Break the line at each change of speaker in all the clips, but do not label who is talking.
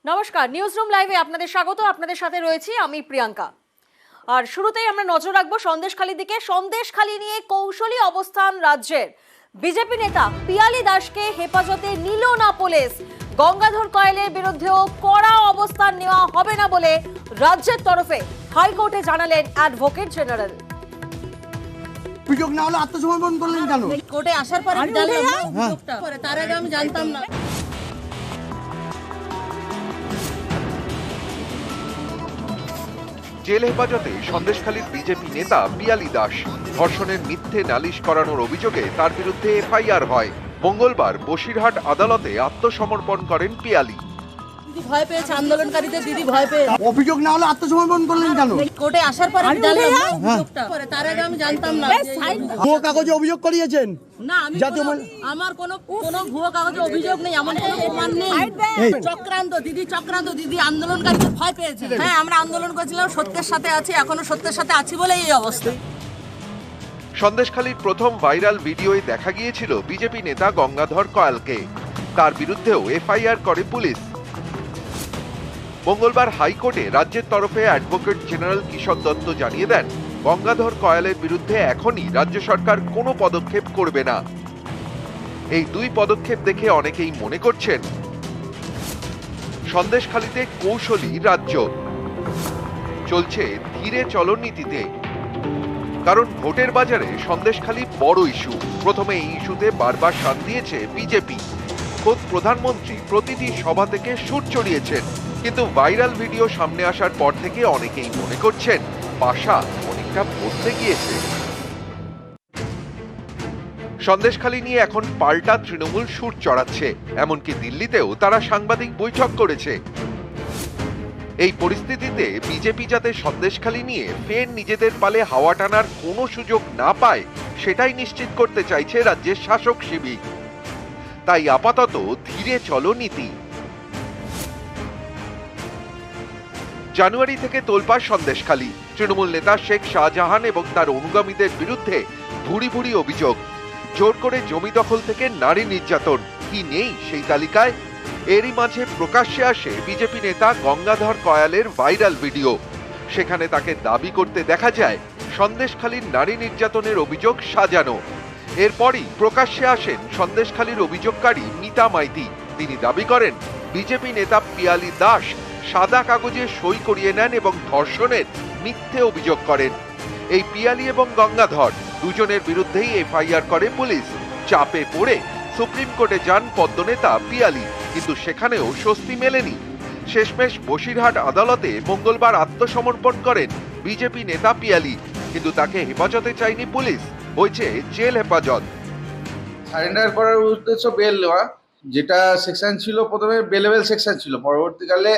নমস্কার, নিউজরুম লাইভে আপনাদের স্বাগত। আপনাদের সাথে রয়েছি আমি প্রিয়াঙ্কা। আর শুরুতেই আমরা নজর রাখবো সন্দেশখালীর দিকে। সন্দেশখালী নিয়ে কৌশলী অবস্থান রাজ্যের। বিজেপি নেতা পিয়ালি দাসকে হেফাজতে নিল না পুলিশ। গঙ্গাধর কয়ালের বিরুদ্ধেও কড়া অবস্থান নেওয়া হবে না বলে রাজ্যের তরফে হাইকোর্টে জানালেন অ্যাডভোকেট জেনারেল।
অভিযোগ না হলে আত্মসমর্পণ করলেন কেন?
কোর্টে আসার পরে তার আগে আমি জানতাম না।
জেল হেফাজতে সন্দেশখালীর বিজেপি নেতা পিয়ালি দাস। ধর্ষণের মিথ্যে নালিশ করানোর অভিযোগে তার বিরুদ্ধে এফআইআর হয়। মঙ্গলবার বসিরহাট আদালতে আত্মসমর্পণ করেন পিয়ালি।
দিদি ভয় পেয়েছে, আন্দোলনকারীদের দিদি ভয় পেয়ে
অভিযোগ না হলে আত্মসমর্পণ করলেন কেন?
কোর্টে আসার পরে তার আগে আমি জানতাম না।
ভুয়ো কাগজে অভিযোগ করিয়েছেন?
না, আমি আমার কোনো ভুয়ো কাগজে অভিযোগ নেই, আমার কোনো প্রমাণ নেই। চক্রান্ত দিদি আন্দোলনকারীদের ভয় পেয়েছে। হ্যাঁ, আমরা আন্দোলন করেছিলাম, সত্যের সাথে আছি, এখনো সত্যের সাথে আছি বলে এই অবস্থা।
সন্দেশখালীর প্রথম ভাইরাল ভিডিওয়ে দেখা গিয়েছিল বিজেপি নেতা গঙ্গাধর কয়ালকে। তার বিরুদ্ধেও এফআইআর করে পুলিশ। মঙ্গলবার হাইকোর্টে রাজ্যের তরফে অ্যাডভোকেট জেনারেল কিশোর দত্ত জানিয়ে দেন, গঙ্গাধর কয়ালের বিরুদ্ধে এখনই রাজ্য সরকার কোনো পদক্ষেপ করবে না। এই দুই পদক্ষেপ দেখে অনেকেই মনে করছেন সন্দেশখালীতে কৌশলী রাজ্য চলছে ধীরে চলো নীতিতে। কারণ ভোটের বাজারে সন্দেশখালী বড় ইস্যু। প্রথমে এই ইস্যুতে বারবার সাথ দিয়েছে বিজেপি। খোদ প্রধানমন্ত্রী প্রতিটি সভা থেকে সুর চড়িয়েছেন। কিন্তু ভাইরাল ভিডিও সামনে আসার পর থেকে অনেকেই মনে করছেন পাশা অনেকটা বদলে গিয়েছে। সন্দেশখালী নিয়ে এখন পাল্টা তৃণমূল সুর চড়াচ্ছে। এমনকি দিল্লিতেও তারা সাংবাদিক বৈঠক করেছে। এই পরিস্থিতিতে বিজেপি যাতে সন্দেশখালী নিয়ে ফের নিজেদের পালে হাওয়া টানার কোনো সুযোগ না পায়, সেটাই নিশ্চিত করতে চাইছে রাজ্যের শাসক শিবির। তাই আপাতত ধীরে চলো নীতি। জানুয়ারি থেকে তোলপাড় সন্দেশখালী। তৃণমূল নেতা শেখ শাহজাহান এবং তার অনুগামীদের বিরুদ্ধে ভুরি ভুরি অভিযোগ। জোর করে জমি দখল থেকে নারী নির্যাতন, কি নেই সেই তালিকায়? এরই মাঝে প্রকাশ্যে আসে বিজেপি নেতা গঙ্গাধর কয়ালের ভাইরাল ভিডিও। সেখানে তাকে দাবি করতে দেখা যায় সন্দেশখালীর নারী নির্যাতনের অভিযোগ সাজানো। এরপরই প্রকাশ্যে আসেন সন্দেশখালীর অভিযোগকারী মিতা মাইতি। তিনি দাবি করেন বিজেপি নেতা পিয়ালি দাস সাদা কাগজে সই করিয়ে নেন এবং ধর্ষণের মিথ্যে অভিযোগ করেন। এই পিয়ালি এবং গঙ্গাধর দুজনের বিরুদ্ধেই এফআইআর করে পুলিশ। চাপে পড়ে সুপ্রিম কোর্টে যান পদ্মনেতা পিয়ালি, কিন্তু সেখানেও স্বস্তি মেলেনি। শেষমেশ বসিরহাট আদালতে মঙ্গলবার আত্মসমর্পণ করেন বিজেপি নেতা পিয়ালি, কিন্তু তাকে হেফাজতে চায়নি পুলিশ। হয়েছে জেল হেফাজত।
সারেন্ডার করার উদ্দেশ্য বেল নেওয়া, যেটা সেকশন ছিল প্রথমে বেলেবেল সেকশন ছিল, পরবর্তীকালে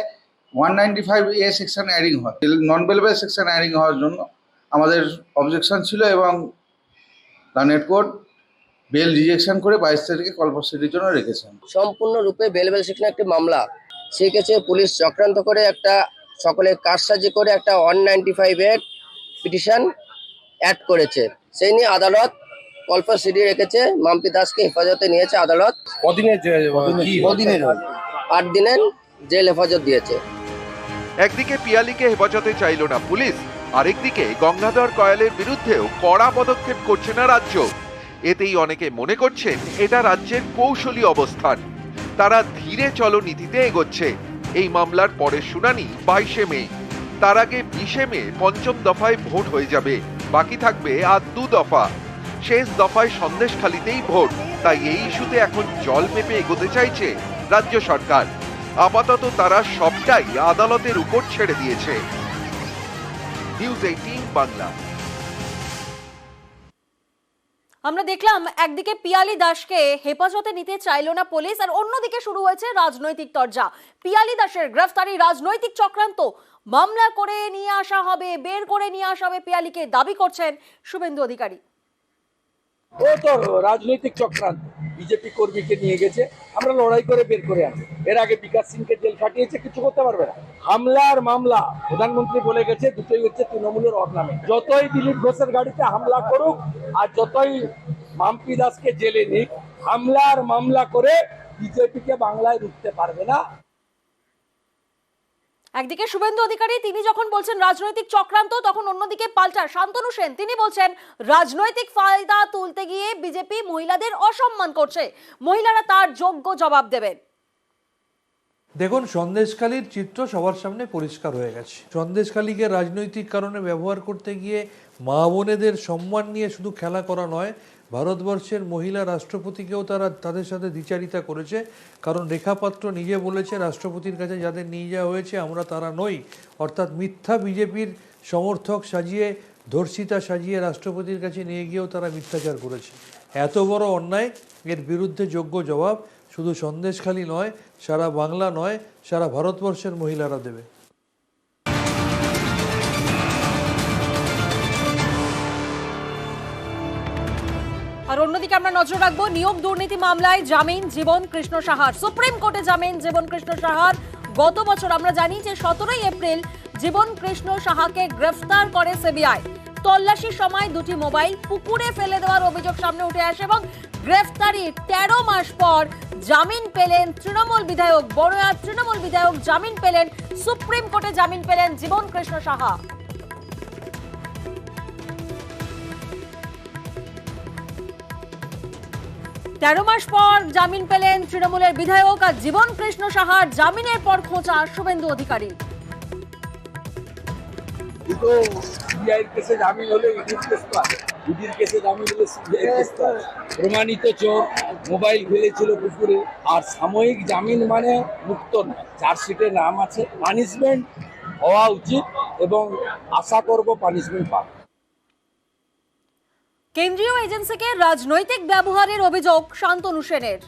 195A সেকশন অ্যাডিং হয়। নন বেলেবেল সেকশন অ্যাডিং হওয়ার জন্য আমাদের অবজেকশন ছিল এবং দানেট কোর্ট বেল রিজেকশন করে 22 তারিখে কলপ্রসিডির জন্য রেখেছেন।
সম্পূর্ণরূপে বেলেবেল সেকশন একটি মামলা। সেক্ষেত্রে পুলিশ চক্রান্ত করে একটা সকলের কারসাজি করে একটা 195A পিটিশন অ্যাড করেছে। সেই নিয়ে আদালত কলপ্রসিডি রেখেছে। মাম্পি দাসকে হেফাজতে নিয়েছে আদালত। 8 দিনের জেল হেফাজত দিয়েছে।
একদিকে পিয়ালিকে হেফাজতে চাইল না পুলিশ, আরেকদিকে গঙ্গাধর কয়ালের বিরুদ্ধেও কড়া পদক্ষেপ করছে না রাজ্য। এতেই অনেকে মনে করছেন এটা রাজ্যের কৌশলী অবস্থান। তারা ধীরে চলো নীতিতে এগোচ্ছে। এই মামলার পরের শুনানি 22 মে। তার আগে 20 মে পঞ্চম দফায় ভোট হয়ে যাবে। বাকি থাকবে আর 2 দফা। শেষ দফায় সন্দেশখালীতেই ভোট। তাই এই ইস্যুতে এখন জল পেপে এগোতে চাইছে রাজ্য সরকার। আপাতত তারা সবটাই আদালতের উপর ছেড়ে দিয়েছে। নিউজ 18 বাংলা।
আমরা দেখলাম একদিকে পিয়ালি দাসকে হেফাজতে নিতে চাইল না পুলিশ, আর অন্যদিকে শুরু হয়েছে রাজনৈতিক তরজা। পিয়ালি দাসের গ্রেফতারি রাজনৈতিক চক্রান্ত। মামলা করে নিয়ে আসা হবে, বের করে নিয়ে আসা হবে পিয়ালিকে, দাবি করছেন শুভেন্দু অধিকারী।
ও তো রাজনৈতিক চক্রান্ত। বিজেপি কর্মীকে নিয়ে গেছে, আমরা লড়াই করে বের করে আনছি। এর আগে বিকাশ সিংকে জেল খাটিয়েছে, কিছু করতে পারবে না। হামলার মামলা প্রধানমন্ত্রী বলে গেছে দুটোই হচ্ছে তৃণমূলের অর্নামে। যতই দিলীপ ঘোষের গাড়িতে হামলা করুক আর যতই মাম্পি দাসকে জেলে নিক, হামলার মামলা করে বিজেপিকে বাংলায় রুখতে পারবে না।
একদিকে শুভেন্দু অধিকারী তিনি যখন বলছেন রাজনৈতিক চক্রান্ত, তখন অন্যদিকে পাল্টা শান্তনু সেন তিনি বলছেন রাজনৈতিক ফায়দা তুলতে গিয়ে বিজেপি মহিলাদের অসম্মান করছে, মহিলারা তার যোগ্য জবাব দেবেন।
দেখুন, সন্দেশখালীর চিত্র সবার সামনে পরিষ্কার হয়ে গেছে। সন্দেশখালীকে রাজনৈতিক কারণে ব্যবহার করতে গিয়ে মা বোনেদের সম্মান নিয়ে শুধু খেলা করা নয়, ভারতবর্ষের মহিলা রাষ্ট্রপতিকেও তারা তাদের সাথে দ্বিচারিতা করেছে। কারণ রেখা পাত্র নিজে বলেছে রাষ্ট্রপতির কাছে যাদের নিয়ে যাওয়া হয়েছে আমরা তারা নই, অর্থাৎ মিথ্যা বিজেপির সমর্থক সাজিয়ে, ধর্ষিতা সাজিয়ে রাষ্ট্রপতির কাছে নিয়ে গিয়েও তারা মিথ্যাচার করেছে। এত বড় অন্যায়, এর বিরুদ্ধে যোগ্য জবাব শুধু সন্দেশখালী নয়, সারা বাংলা নয়, সারা ভারতবর্ষের মহিলারা দেবে।
আর অন্যদিকে আমরা নজর রাখবো নিয়োগ দুর্নীতি মামলায় জামিন জীবন কৃষ্ণ সাহার। সুপ্রিম কোর্টে জামিন জীবন কৃষ্ণ সাহার। গত বছর আমরা জানি যে 17 এপ্রিল জীবন কৃষ্ণ সাহাকে গ্রেফতার করে সিবিআই। তল্লাশির সময় দুটি মোবাইল পুকুরে ফেলে দেওয়ার অভিযোগ সামনে উঠে আসে এবং গ্রেফতারির 13 মাস পর জামিন পেলেন তৃণমূল বিধায়ক, বড়ুয়ার তৃণমূল বিধায়ক জামিন পেলেন, সুপ্রিম কোর্টে জামিন পেলেন জীবন কৃষ্ণ সাহা। তেরো মাস পর জামিন পেলেন তৃণমূলের বিধায়ক। আর জীবন কৃষ্ণ সাহার জামিনের পর খোঁচা শুভেন্দু অধিকারী।
সিবিআইয়ের কেসে জামিন হলে ইডির কেস পায়, ইডির কেসে জামিন হলে সিবিআইয়ের কেস পায়। প্রমাণিত চোর মোবাইল ফেলেছিল পুকুরে। আর সাময়িক জামিন মানে মুক্ত নয়, চার্জশিটে নাম আছে। পানিশমেন্ট হওয়া উচিত এবং আশা করব পানিশমেন্ট পাবে।
কেন্দ্রীয় এজেন্সিকে রাজনৈতিক ব্যবহারের অভিযোগ শান্তনু সেনের।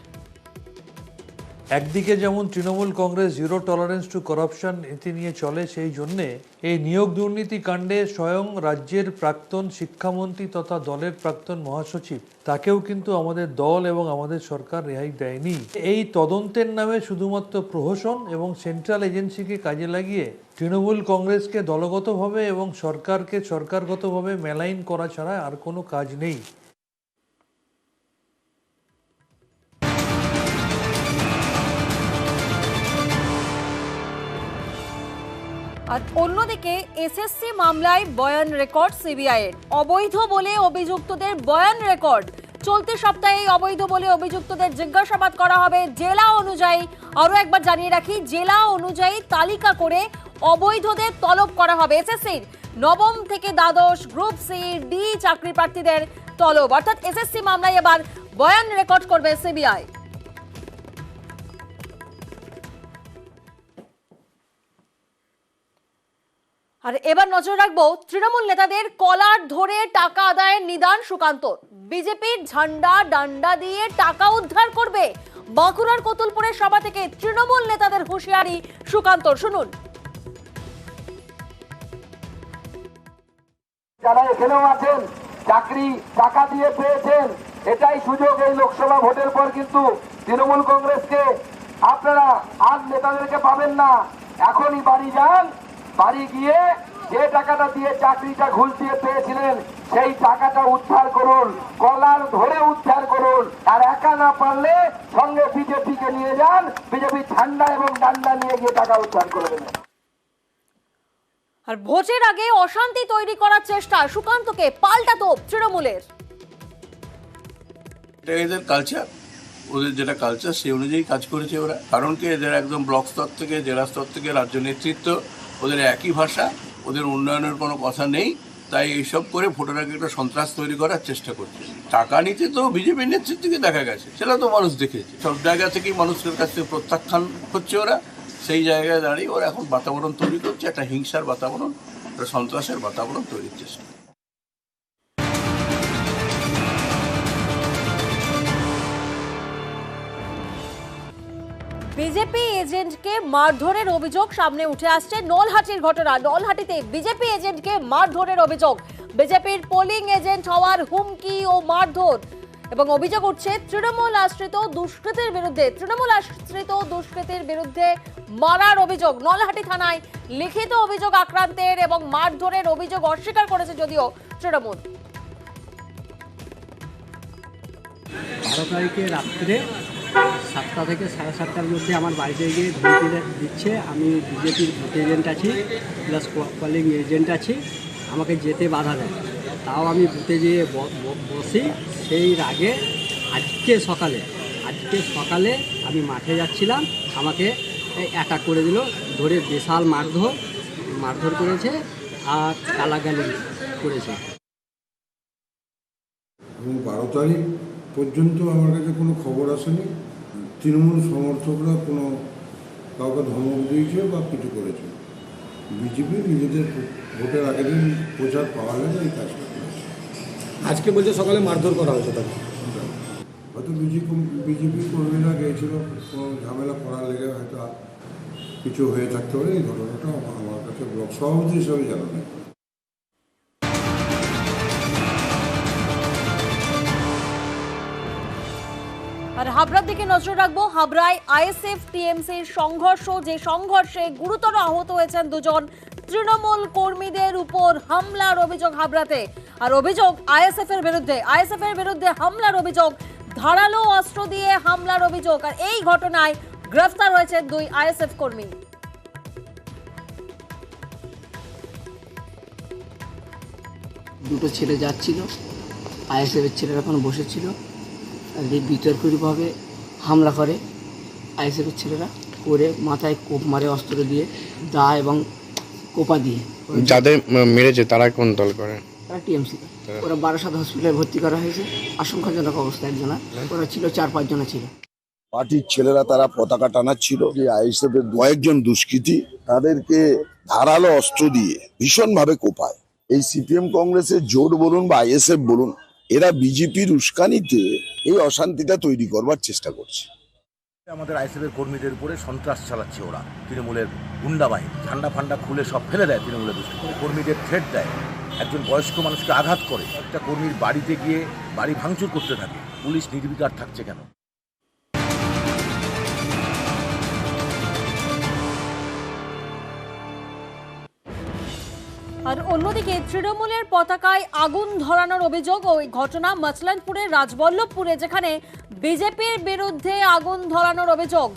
একদিকে যেমন Trinamool Congress zero tolerance two corruption নীতি নিয়ে চলে, সেই জন্যে এই নিয়োগ দুর্নীতি কাণ্ডে স্বয়ং রাজ্যের প্রাক্তন শিক্ষামন্ত্রী তথা দলের প্রাক্তন মহাসচিব তাকেও কিন্তু আমাদের দল এবং আমাদের সরকার রেহাই দেয়নি। এই তদন্তের নামে শুধুমাত্র প্রহসন এবং সেন্ট্রাল এজেন্সিকে কাজে লাগিয়ে তৃণমূল কংগ্রেসকে দলগতভাবে এবং সরকারকে সরকারগতভাবে মেলাইন করা ছাড়া আর কোনো কাজ নেই।
আর অন্যদিকে এসএসসি মামলায় বয়ান রেকর্ড সিবিআই এর। অবৈধ বলে অভিযুক্তদের বয়ান রেকর্ড। চলতি সপ্তাহে অবৈধ বলে অভিযুক্তদের জিজ্ঞাসাবাদ করা হবে জেলা অনুযায়ী। আরো একবার জানিয়ে রাখি, জেলা অনুযায়ী তালিকা করে অবৈধদের তলব করা হবে। এসএসসির নবম থেকে দ্বাদশ, গ্রুপ সি, ডি চাকরি প্রার্থীদের তলব। অর্থাৎ এসএসসি মামলায় এবার বয়ান রেকর্ড করবে সিবিআই। আর এবার নজর রাখবো তৃণমূল নেতাদের কলার ধরে টাকা আদায়ের নিদান সুকান্ত। বিজেপির ঝান্ডা ডান্ডা দিয়ে টাকা উদ্ধার করবে। বাঁকুড়ার কতুলপুরের সভা থেকে তৃণমূল নেতাদের হুঁশিয়ারি সুকান্তর, শুনুন।
যারা এখানেও আছেন, চাকরি টাকা দিয়ে পেয়েছেন, এটাই সুযোগ। এই লোকসভা ভোটের পর কিন্তু তৃণমূল কংগ্রেসকে আপনারা আর নেতাদেরকে পাবেন না। এখনই বাড়ি যান, বাড়ি গিয়ে যে টাকাটা দিয়ে চাকরিটা ঘুষ দিয়ে পেয়েছিলেন সেই টাকাটা উদ্ধার করুন, কলার ধরে উদ্ধার করুন। আর একা না পারলে সঙ্গে বিজেপিকে নিয়ে যান, বিজেপি ঝান্ডা এবং ডান্ডা নিয়ে গিয়ে টাকা উদ্ধার করে দেবেন।
আর ভোটের আগে অশান্তি তৈরি করার চেষ্টা, সুকান্তকে পাল্টা তোপ তৃণমূলের।
এদের কালচার, ওদের যেটা কালচার সেই অনুযায়ী কাজ করেছে ওরা। কারণ কি, এদের একদম ব্লক স্তর থেকে জেলা স্তর থেকে রাজ্য নেতৃত্ব, ওদের একই ভাষা, ওদের উন্নয়নের কোনো কথা নেই। তাই এইসব করে ভোটের আগে একটা সন্ত্রাস তৈরি করার চেষ্টা করছে। টাকা নিতে তো বিজেপির নেতৃত্বকে দেখা গেছে, সেটা তো মানুষ দেখেছে। সব জায়গা থেকেই মানুষের কাছ থেকে প্রত্যাখ্যান হচ্ছে ওরা। সেই জায়গায় দাঁড়িয়ে ওরা এখন বাতাবরণ তৈরি করছে, একটা হিংসার বাতাবরণ, একটা সন্ত্রাসের বাতাবরণ তৈরির চেষ্টা।
বিজেপি এজেন্টকে মারধরের অভিযোগ সামনে উঠে আসছে। নলহাটির ঘটনা। নলহাটিতে বিজেপি এজেন্টকে মারধরের অভিযোগ। বিজেপির পোলিং এজেন্ট হওয়ার হুমকি ও মারধর এবং অভিযোগ উঠছে তৃণমূল আশ্রিত দুষ্কৃতীর বিরুদ্ধে। তৃণমূল আশ্রিত দুষ্কৃতীর বিরুদ্ধে মারার অভিযোগ। নলহাটি থানায় লিখিত অভিযোগ আক্রান্তের এবং মারধরের অভিযোগ অস্বীকার করেছে যদিও তৃণমূল।
12 তারিখে রাত্রে 7টা থেকে 7:30টার মধ্যে আমার বাড়িতে গিয়ে ধমকি দিচ্ছে আমি বিজেপির ভোট এজেন্ট আছি প্লাস কলিং এজেন্ট আছি, আমাকে যেতে বাধা দেয়। তাও আমি বুথে যেয়ে বসি। সেই আগে আজকে সকালে আমি মাঠে যাচ্ছিলাম, আমাকে অ্যাটাক করে দিল, ধরে বিশাল মারধর করেছে আর গালাগালি করেছে।
এবং 12 তারিখ পর্যন্ত আমার কাছে কোনো খবর আসেনি তৃণমূল সমর্থকরা কোনো কাউকে ধমক দিয়েছে বা কিছু করেছে। বিজেপি নিজেদের ভোটের আগের দিন প্রচার পাওয়া গেলে এই কাজটা করেছে।
আজকে বলছে সকালে মারধর করা হয়েছে তাকে।
হয়তো বিজেপি কর্মীরা গিয়েছিল কোনো ঝামেলা করার লেগে হয়তো কিছু হয়ে থাকতে পারে। এই ঘটনাটা আমার কাছে ব্লক সভাপতি হিসাবে জানা নেই।
আর হাবড়ার দিকে নজর রাখবো। হাবড়ায় আইএসএফ টিএমসির যে সংঘর্ষে গুরুতর আহত হয়েছেন 2 জন তৃণমূল কর্মীদের উপর হামলার অভিযোগ হাবড়াতে। আর অভিযোগ আইএসএফ এর বিরুদ্ধে হামলার অভিযোগ, ধারালো অস্ত্র দিয়ে হামলার অভিযোগ। আর এই ঘটনায় গ্রেফতার হয়েছেন 2 আইএসএফ কর্মী।
দুটো ছেলে যাচ্ছিল, আইএসএফের ছেলেরা এখন বসেছিল, বিতর্কিতভাবে হামলা করে আইএসএফের ছেলেরা, করে মাথায় কোপ মারে অস্ত্র দিয়ে, দা এবং কোপা দিয়ে।
যাদের মেরেছে তারা কোন দল করে?
তারা টিএমসি। ওরা 12 হসপিটালে ভর্তি করা হয়েছে, আশঙ্কাজনক অবস্থা একজনা। ওরা ছিল 4-5 জন ছিল।
পার্টির ছেলেরা তারা পতাকা টানাচ্ছিল, আইএসএফ এর কয়েকজন দুষ্কৃতী তাদেরকে ধারালো অস্ত্র দিয়ে ভীষণভাবে কোপায়। এই সিপিএম কংগ্রেসের জোট বলুন বা আইএসএফ বলুন, এরা বিজেপির উস্কানিতে এই অশান্তিটা তৈরি করবার চেষ্টা করছে।
আমাদের আইএসএফের কর্মীদের উপরে সন্ত্রাস চালাচ্ছে ওরা, তৃণমূলের গুন্ডা বাহিনী, ঝান্ডা ফান্ডা খুলে সব ফেলে দেয় তৃণমূলের দুষ্কৃতী। কর্মীদের থ্রেট দেয়, একজন বয়স্ক মানুষকে আঘাত করে, একটা কর্মীর বাড়িতে গিয়ে বাড়ি ভাঙচুর করতে থাকে। পুলিশ নির্বিকার থাকছে কেন?
আর অন্যদিকে তৃণমূলের পতাকায় আগুন ধরানোর অভিযোগ। ওই ঘটনা মচলানপুরের রাজবল্লভপুরে, যেখানে বিজেপির বিরুদ্ধে আগুন ধরানোর অভিযোগ,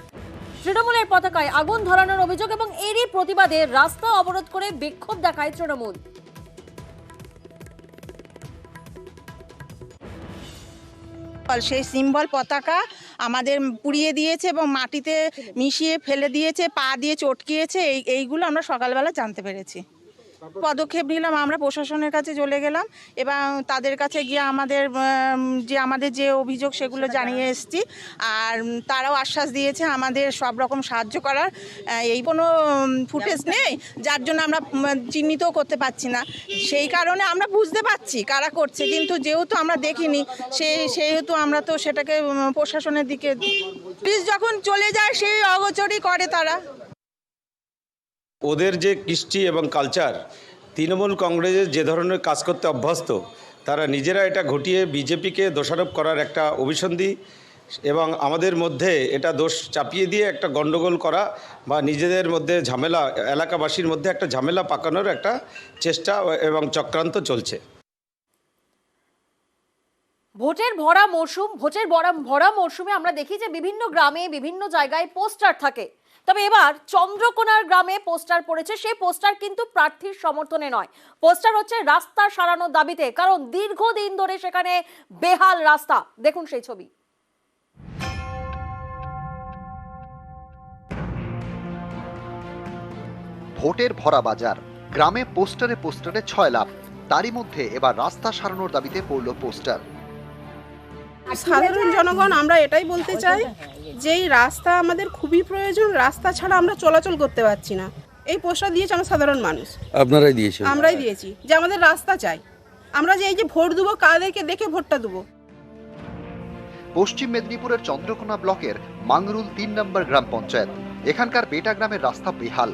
তৃণমূলের পতাকায় আগুন ধরানোর অভিযোগ এবং এরই প্রতিবাদে রাস্তা অবরোধ করে বিক্ষোভ দেখায় তৃণমূল।
সেই সিম্বল পতাকা আমাদের পুড়িয়ে দিয়েছে এবং মাটিতে মিশিয়ে ফেলে দিয়েছে, পা দিয়ে চটকিয়েছে। এইগুলো আমরা সকালবেলা জানতে পেরেছি। পদক্ষেপ নিলাম, আমরা প্রশাসনের কাছে চলে গেলাম এবং তাদের কাছে গিয়ে আমাদের যে অভিযোগ সেগুলো জানিয়ে এসেছি। আর তারাও আশ্বাস দিয়েছে আমাদের সব রকম সাহায্য করার। এই কোনো ফুটেজ নেই, যার জন্য আমরা চিহ্নিতও করতে পারছি না। সেই কারণে আমরা বুঝতে পারছি কারা করছে, কিন্তু যেহেতু আমরা দেখিনি সেহেতু আমরা তো সেটাকে প্রশাসনের দিকে, পুলিশ যখন চলে যায় সেই অগোচরই করে তারা।
ওদের যে কৃষ্টি এবং কালচার, তৃণমূল কংগ্রেসের যে ধরনের কাজ করতে অভ্যস্ত, তারা নিজেরা এটা ঘটিয়ে বিজেপিকে দোষারোপ করার একটা অভিসন্ধি এবং আমাদের মধ্যে এটা দোষ চাপিয়ে দিয়ে একটা গণ্ডগোল করা বা নিজেদের মধ্যে ঝামেলা, এলাকাবাসীর মধ্যে একটা ঝামেলা পাকানোর একটা চেষ্টা এবং চক্রান্ত চলছে।
ভোটের ভরা মরশুমে আমরা দেখি যে বিভিন্ন গ্রামে বিভিন্ন জায়গায় পোস্টার থাকে। তবে এবার চন্দ্রকোনার গ্রামে পোস্টার পড়েছে। সেই পোস্টার কিন্তু প্রার্থীর সমর্থনে নয়, পোস্টার হচ্ছে রাস্তা সারানোর দাবিতে, কারণ দীর্ঘদিন ধরে সেখানে বেহাল রাস্তা। দেখুন সেই ছবি।
ভোটের ভরা বাজার, গ্রামে পোস্টারে 6 লাভ। তারই মধ্যে এবার রাস্তা সারানোর দাবিতে পড়ল পোস্টার।
সাধারণ জনগণ আমরা এটাই বলতে চাই যে এই রাস্তা আমাদের খুবই প্রয়োজন, রাস্তা ছাড়া আমরা চলাচল করতে পারছি না। এই পোস্টার দিয়েছে আমরা সাধারণ মানুষ,
আপনারাই দিয়েছেন?
আমরাই দিয়েছি, যে আমাদের রাস্তা চাই। আমরা যে এই যে ভোট দেবো, কাদেরকে দেখে ভোটটা দেবো।
পশ্চিম মেদিনীপুরের চন্দ্রকোনা ব্লকের মাংরুল 3 নম্বর গ্রাম পঞ্চায়েত। এখানকার বেটা গ্রামের রাস্তা বেহাল।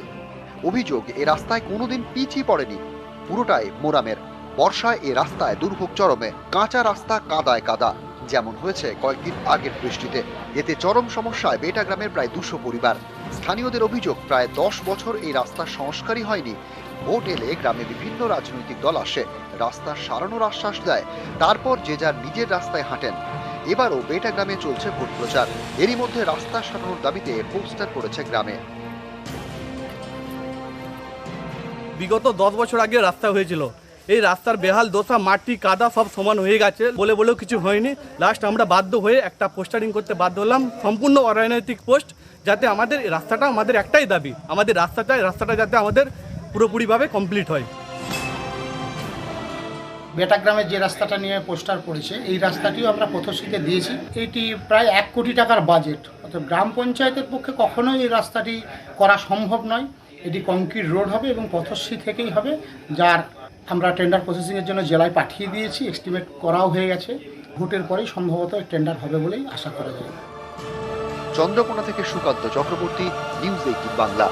অভিযোগ, এ রাস্তায় কোনোদিন পিচই পড়েনি, পুরোটাই মোরামের। বর্ষায় এ রাস্তায় দুর্ভোগ চরমে, কাঁচা রাস্তা কাদায় কাদা, যেমন হয়েছে কয়েকদিন আগের বৃষ্টিতে। এতে চরম সমস্যায় বেটা গ্রামের প্রায় 200 পরিবার। স্থানীয়দের অভিযোগ, প্রায় 10 বছর এই রাস্তার সংস্কারই হয়নি। ভোট এলে গ্রামে বিভিন্ন রাজনৈতিক দল আসে, রাস্তা সারানোর আশ্বাস দেয়, তারপর যে যার নিজের রাস্তায় হাঁটেন। এবারও বেটা গ্রামে চলছে ভোট প্রচার। এরই মধ্যে রাস্তা সারানোর দাবিতে পোস্টার পড়েছে গ্রামে।
বিগত 10 বছর আগে রাস্তা হয়েছিল, এই রাস্তার বেহাল দশা, মাটি কাদা সব সমান হয়ে গেছে, বলেও কিছু হয়নি। লাস্ট আমরা বাধ্য হয়ে একটা পোস্টারিং করতে বাধ্য হলাম, সম্পূর্ণ অরাজনৈতিক পোস্ট, যাতে আমাদের রাস্তাটা, আমাদের একটাই দাবি, আমাদের রাস্তাটা যাতে আমাদের পুরোপুরিভাবে কমপ্লিট হয়।
বেটা গ্রামের যে রাস্তাটা নিয়ে পোস্টার পড়েছে, এই রাস্তাটিও আমরা পথশ্রীকে দিয়েছি। এটি প্রায় 1 কোটি টাকার বাজেট, অর্থাৎ গ্রাম পঞ্চায়েতের পক্ষে কখনোই এই রাস্তাটি করা সম্ভব নয়। এটি কংক্রিট রোড হবে এবং পথশ্রী থেকেই হবে, যার আমরা টেন্ডার প্রসেসিংয়ের জন্য জেলায় পাঠিয়ে দিয়েছি, এস্টিমেট করাও হয়ে গেছে। ভোটের পরেই সম্ভবত টেন্ডার হবে বলেই আশা করা যায়।
চন্দ্রকোনা থেকে সুকান্ত চক্রবর্তী, নিউজ 18 বাংলা।